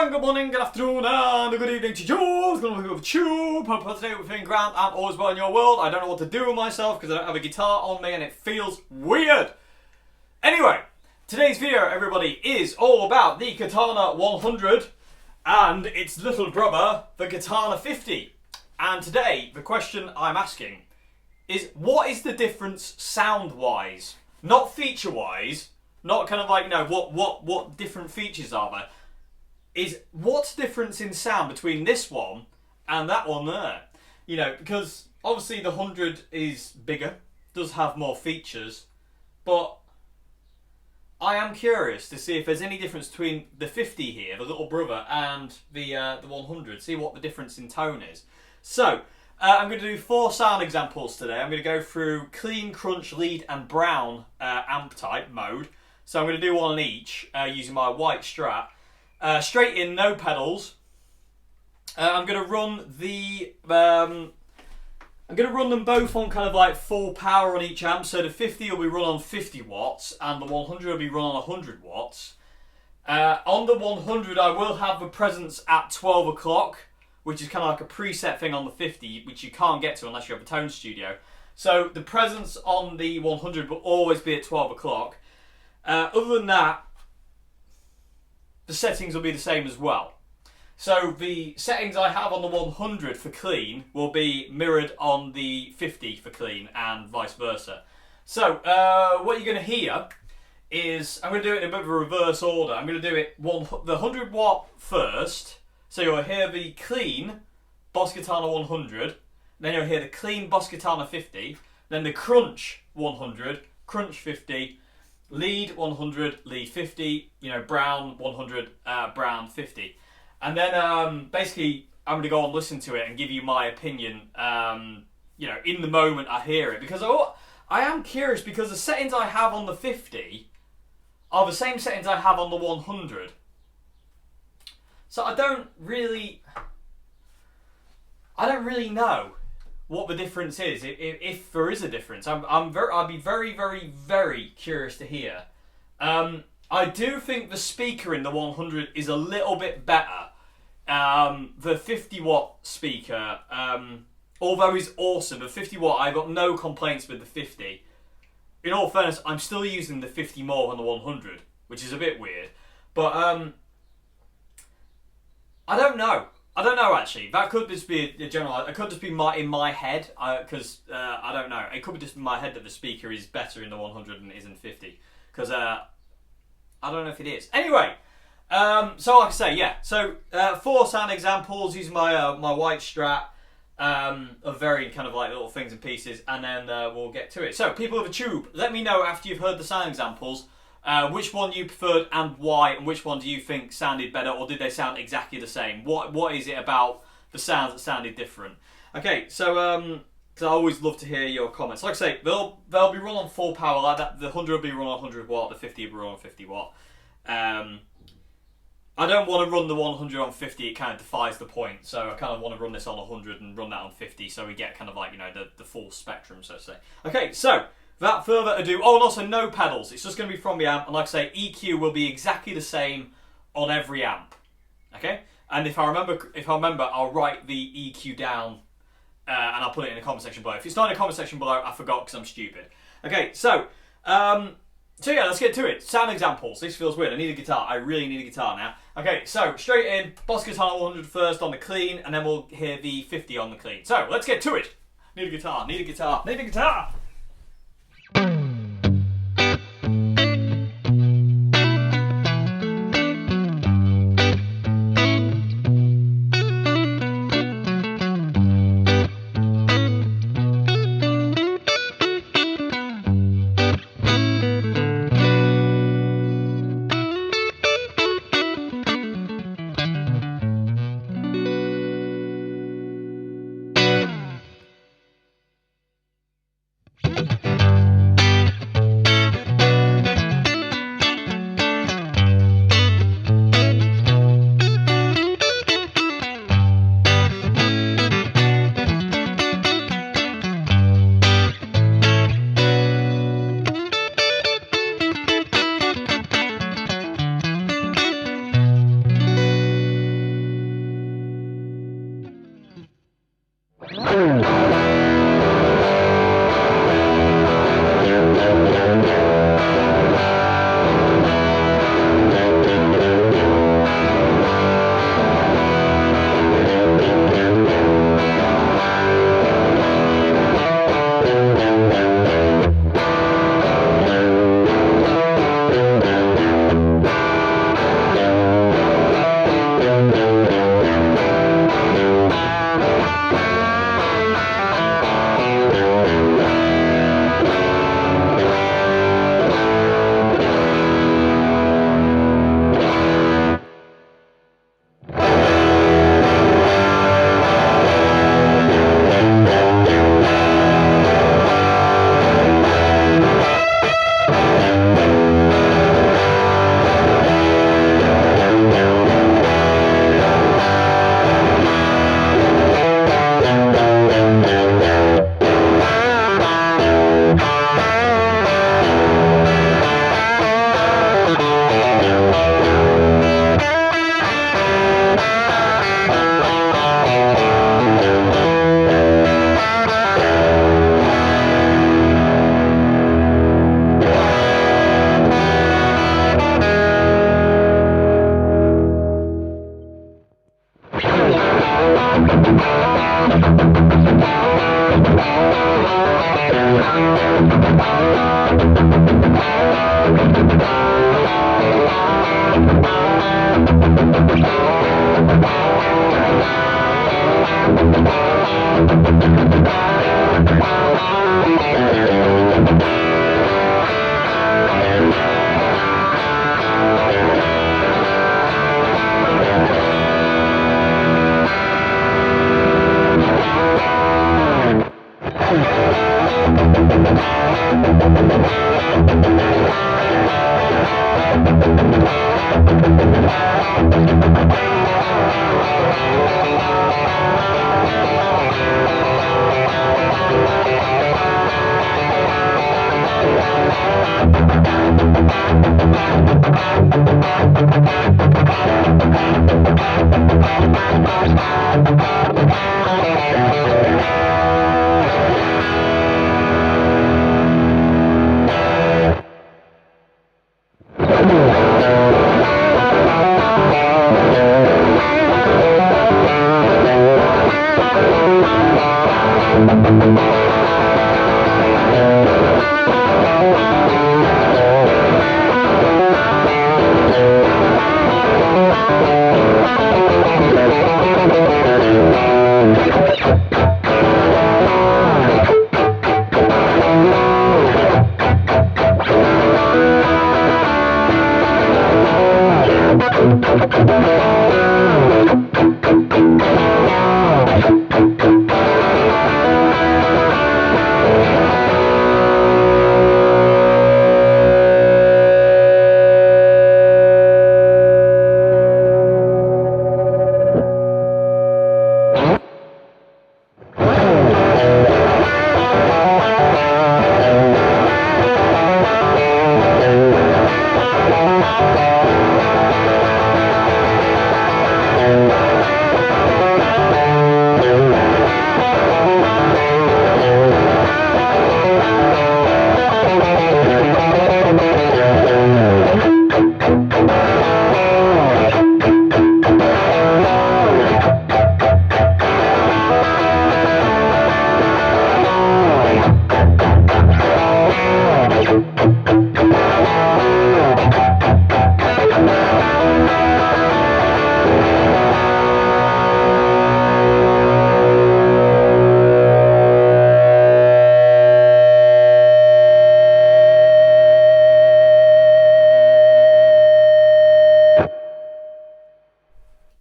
and good morning, good afternoon, and good evening to you. It's going to be with Tube. Today we're playing Grant and All's Well in Your World. I don't know what to do with myself because I don't have a guitar on me and it feels weird. Anyway, today's video, everybody, is all about the Katana 100 and its little brother, the Katana 50. And today, the question I'm asking is, what is the difference sound-wise? Not feature-wise, not kind of like, you know, what different features are there? Is what's the difference in sound between this one and that one there? You know, because obviously the 100 is bigger, does have more features, but I am curious to see if there's any difference between the 50 here, the little brother, and the 100. See what the difference in tone is. So, I'm going to do 4 sound examples today. I'm going to go through clean, crunch, lead, and brown amp type mode. So I'm going to do one on each using my white Strat. Straight in, no pedals. I'm going to run the I'm going to run them both on kind of like full power on each amp. So the 50 will be run on 50 watts and the 100 will be run on 100 watts. On the 100 I will have the presence at 12 o'clock, which is kind of like a preset thing on the 50, which you can't get to unless you have a tone studio. So the presence on the 100 will always be at 12 o'clock. Other than that, the settings will be the same as well. So the settings I have on the 100 for clean will be mirrored on the 50 for clean and vice versa. So what you're going to hear is, I'm going to do it in a bit of a reverse order. I'm going to do it the 100 watt first. So you'll hear the clean Boss Katana 100, then you'll hear the clean Boss Katana 50, then the crunch 100, crunch 50, lead 100, lead 50, you know, brown 100, brown 50. And then basically I'm going to go and listen to it and give you my opinion, you know, in the moment I hear it. Because I am curious, because the settings I have on the 50 are the same settings I have on the 100. So I don't really know what the difference is, if there is a difference. I'd be very, very, very curious to hear. I do think the speaker in the 100 is a little bit better. The 50 watt speaker, although is awesome, the 50 watt, I've got no complaints with the 50. In all fairness, I'm still using the 50 more than the 100, which is a bit weird. But I don't know. I don't know, actually. That could just be a general... It could just be in my head, because I don't know. It could be just in my head that the speaker is better in the 100 than it is in 50. Because I don't know if it is. Anyway, so like I say, yeah. So 4 sound examples using my my white Strat of varying kind of like little things and pieces, and then we'll get to it. So people of the tube, let me know after you've heard the sound examples which one you preferred and why, and which one do you think sounded better, or did they sound exactly the same? What is it about the sounds that sounded different? Okay, so because I always love to hear your comments. Like I say, they'll be run on full power like that. The 100 will be run on 100 watt, the 50 will be run on 50 watt. I don't want to run the 100 on 50, it kind of defies the point. So I kind of want to run this on 100 and run that on 50, so we get kind of like, you know, the full spectrum, so to say. Okay, so without further ado, oh, and also no pedals. It's just going to be from the amp, and like I say, EQ will be exactly the same on every amp. Okay, and if I remember, I'll write the EQ down and I'll put it in the comment section below. If it's not in the comment section below, I forgot because I'm stupid. Okay, so yeah, let's get to it. Sound examples. This feels weird. I need a guitar. I really need a guitar now. Okay, so straight in, Boss Katana 100 first on the clean, and then we'll hear the 50 on the clean. So let's get to it. Need a guitar. Need a guitar. Need a guitar.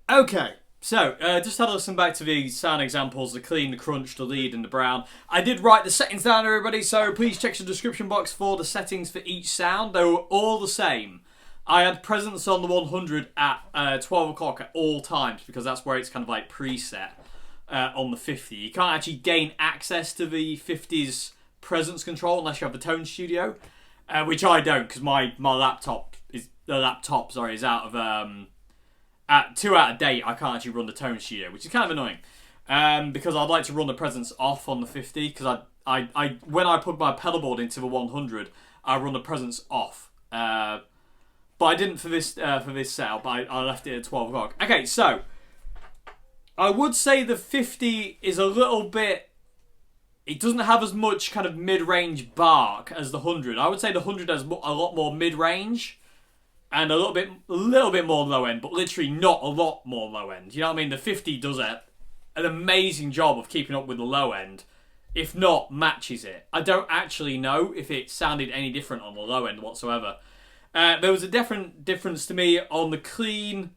Okay, so just had a listen back to the sound examples, the clean, the crunch, the lead and the brown. I did write the settings down, everybody, so please check the description box for the settings for each sound. They were all the same. I had presence on the 100 at 12 o'clock at all times because that's where it's kind of like preset on the 50. You can't actually gain access to the 50's presence control unless you have the Tone Studio, which I don't because my laptop is out of at 2 out of date. I can't actually run the Tone Studio, which is kind of annoying because I'd like to run the presence off on the 50 because I when I plug my pedal board into the 100, I run the presence off. But I didn't for this setup. I left it at 12 o'clock. Okay, so I would say the 50 is a little bit. It doesn't have as much kind of mid-range bark as the 100. I would say the 100 has a lot more mid-range and a little bit more low end, but literally not a lot more low end. You know what I mean? The 50 does an amazing job of keeping up with the low end, if not matches it. I don't actually know if it sounded any different on the low end whatsoever. There was a difference to me on the clean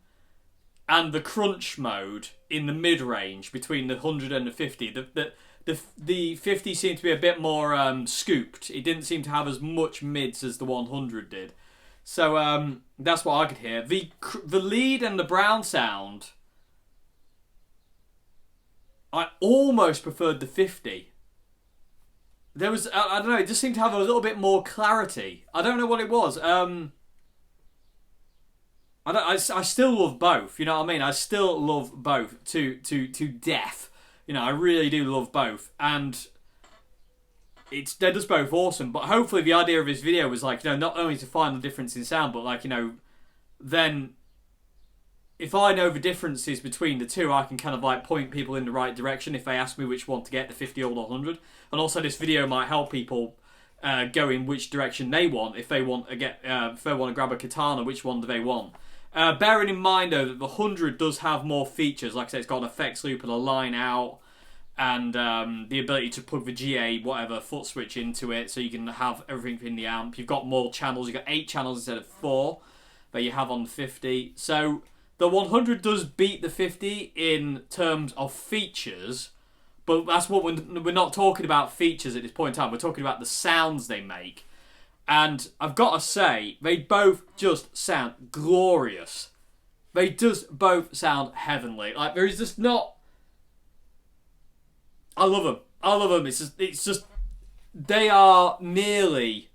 and the crunch mode in the mid-range between the 100 and the 50. The 50 seemed to be a bit more scooped. It didn't seem to have as much mids as the 100 did. So that's what I could hear. The lead and the brown sound, I almost preferred the 50. There was, I don't know, it just seemed to have a little bit more clarity. I don't know what it was. I still love both, you know what I mean? I still love both to death. You know, I really do love both. And they're just both awesome. But hopefully the idea of this video was like, you know, not only to find the difference in sound, but like, you know, then if I know the differences between the two, I can kind of like point people in the right direction if they ask me which one to get, the 50 or the 100. And also this video might help people go in which direction they want. If they want to grab a Katana, which one do they want? Bearing in mind though that the 100 does have more features. Like I said, it's got an effects loop and a line out, and the ability to plug the GA whatever foot switch into it, so you can have everything in the amp. You've got more channels. You've got 8 channels instead of 4 that you have on the 50. So the 100 does beat the 50 in terms of features, but that's what we're not talking about features at this point in time. We're talking about the sounds they make. And I've got to say, they both just sound glorious. They just both sound heavenly. Like, there is just not... I love them. I love them. It's just... They are nearly...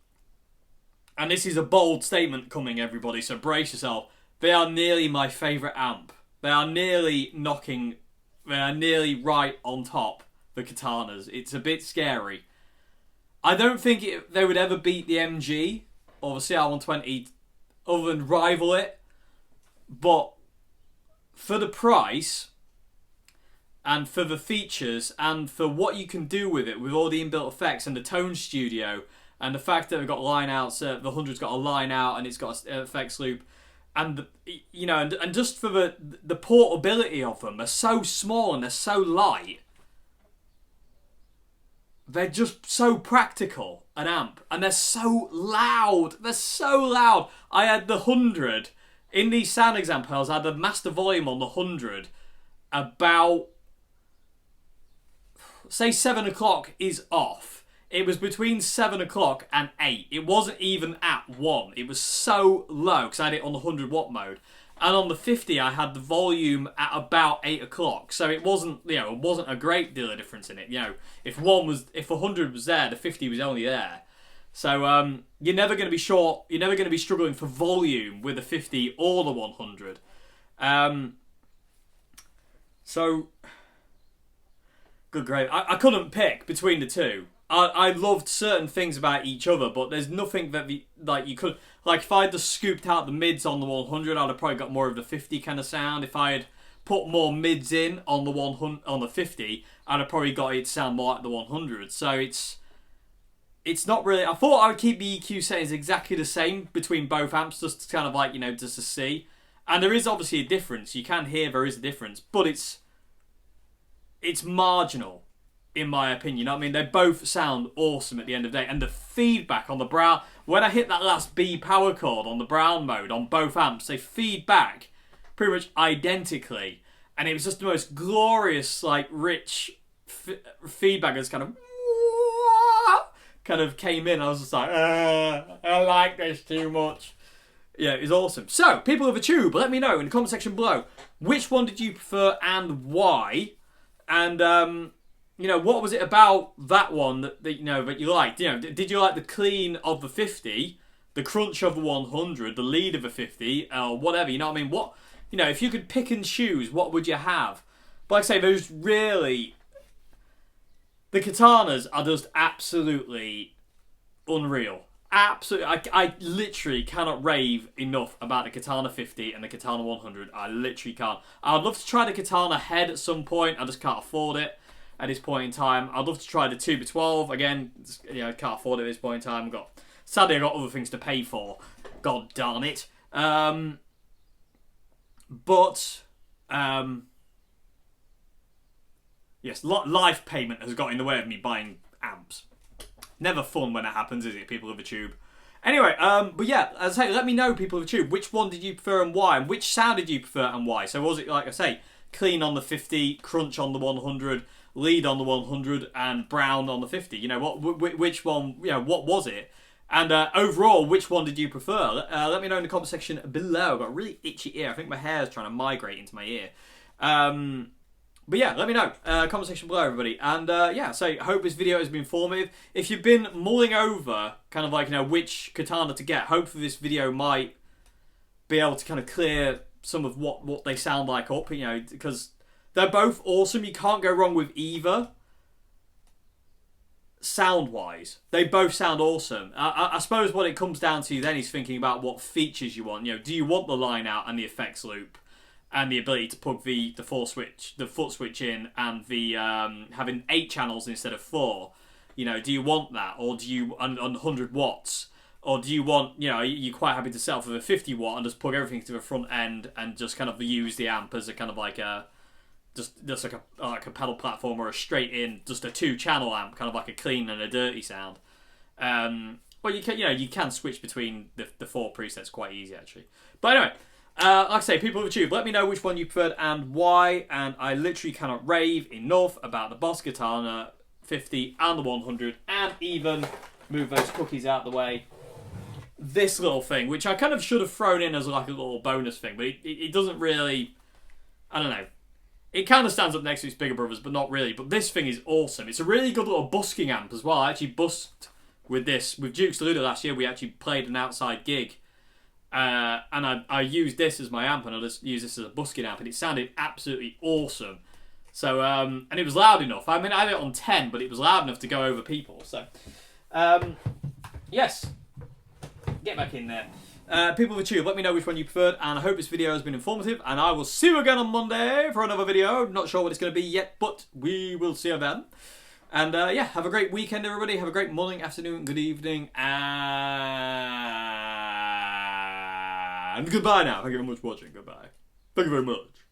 And this is a bold statement coming, everybody, so brace yourself. They are nearly my favourite amp. They are nearly knocking... They are nearly right on top, the Katanas. It's a bit scary. I don't think they would ever beat the MG or the CR120 other than rival it. But for the price and for the features and for what you can do with it, with all the inbuilt effects and the tone studio and the fact that we've got line outs, the 100's got a line out and it's got an effects loop, and and just for the portability of them, they're so small and they're so light. They're just so practical, an amp. And they're so loud. They're so loud. I had the 100. In these sound examples, I had the master volume on the 100 about... Say 7 o'clock is off. It was between 7 o'clock and 8. It wasn't even at 1. It was so low because I had it on the 100 watt mode. And on the 50, I had the volume at about 8 o'clock. So it wasn't, it wasn't a great deal of difference in it. If 100 was there, the 50 was only there. So you're never going to be short. You're never going to be struggling for volume with the 50 or the 100. So good grade. I couldn't pick between the two. I loved certain things about each other, but there's nothing that you could... Like, if I'd just scooped out the mids on the 100, I'd have probably got more of the 50 kind of sound. If I had put more mids in on the 50, I'd have probably got it to sound more like the 100. So it's not really... I thought I would keep the EQ settings exactly the same between both amps, just to kind of like, just to see. And there is obviously a difference. You can hear there is a difference, but it's marginal, in my opinion. You know what I mean? They both sound awesome at the end of the day. And the feedback on the brown... When I hit that last B power chord on the brown mode on both amps, they feed back pretty much identically. And it was just the most glorious, like, rich feedback as kind of came in. I was just like, I like this too much. Yeah, it was awesome. So, people of the tube, let me know in the comment section below, which one did you prefer and why? And, what was it about that one that you liked? Did you like the clean of the 50, the crunch of the 100, the lead of the 50, or whatever? You know what I mean? What, if you could pick and choose, what would you have? But like I say, there's really... The Katanas are just absolutely unreal. Absolutely. I literally cannot rave enough about the Katana 50 and the Katana 100. I literally can't. I'd love to try the Katana head at some point. I just can't afford it at this point in time. I'd love to try the 2x12. Again, I can't afford it at this point in time. Sadly, I've got other things to pay for. God darn it. Yes, life payment has got in the way of me buying amps. Never fun when it happens, is it, people of the tube? Anyway, but yeah, as I say, let me know, people of the tube, which one did you prefer and why? And which sound did you prefer and why? So was it, like I say, clean on the 50, crunch on the 100, lead on the 100, and brown on the 50? Which one, what was it? And overall, which one did you prefer? Let me know in the comment section below. I've got a really itchy ear. I think my hair is trying to migrate into my ear. But yeah, let me know. Comment section below, everybody. And so I hope this video has been informative. If you've been mulling over kind of like, which katana to get, hopefully this video might be able to kind of clear some of what they sound like up, because they're both awesome. You can't go wrong with either. Sound-wise, they both sound awesome. I suppose what it comes down to then is thinking about what features you want. Do you want the line out and the effects loop, and the ability to plug the foot switch in, and the having 8 channels instead of 4? Do you want that, or do you on 100 watts, Or do you want, you're quite happy to settle for the 50 watt and just plug everything to the front end and just kind of use the amp as a kind of like just like a pedal platform or a straight in, just a 2-channel amp, kind of like a clean and a dirty sound. But you can switch between the 4 presets quite easy actually. But anyway, like I say, people of the tube, let me know which one you preferred and why. And I literally cannot rave enough about the Boss Katana 50 and the 100, and even move those cookies out the way. This little thing, which I kind of should have thrown in as like a little bonus thing, but it doesn't really, I don't know. It kind of stands up next to its bigger brothers, but not really. But this thing is awesome. It's a really good little busking amp as well. I actually busked with this. With Duke's Ludo last year, we actually played an outside gig. And I used this as my amp, and I just used this as a busking amp, and it sounded absolutely awesome. So, and it was loud enough. I mean, I had it on 10, but it was loud enough to go over people. So, yes. Get back in there. People of the tube, let me know which one you preferred, and I hope this video has been informative, and I will see you again on Monday for another video. Not sure what it's going to be yet, but we will see you then. And yeah, have a great weekend, everybody. Have a great morning, afternoon, good evening, and goodbye now. Thank you very much for watching. Goodbye. Thank you very much.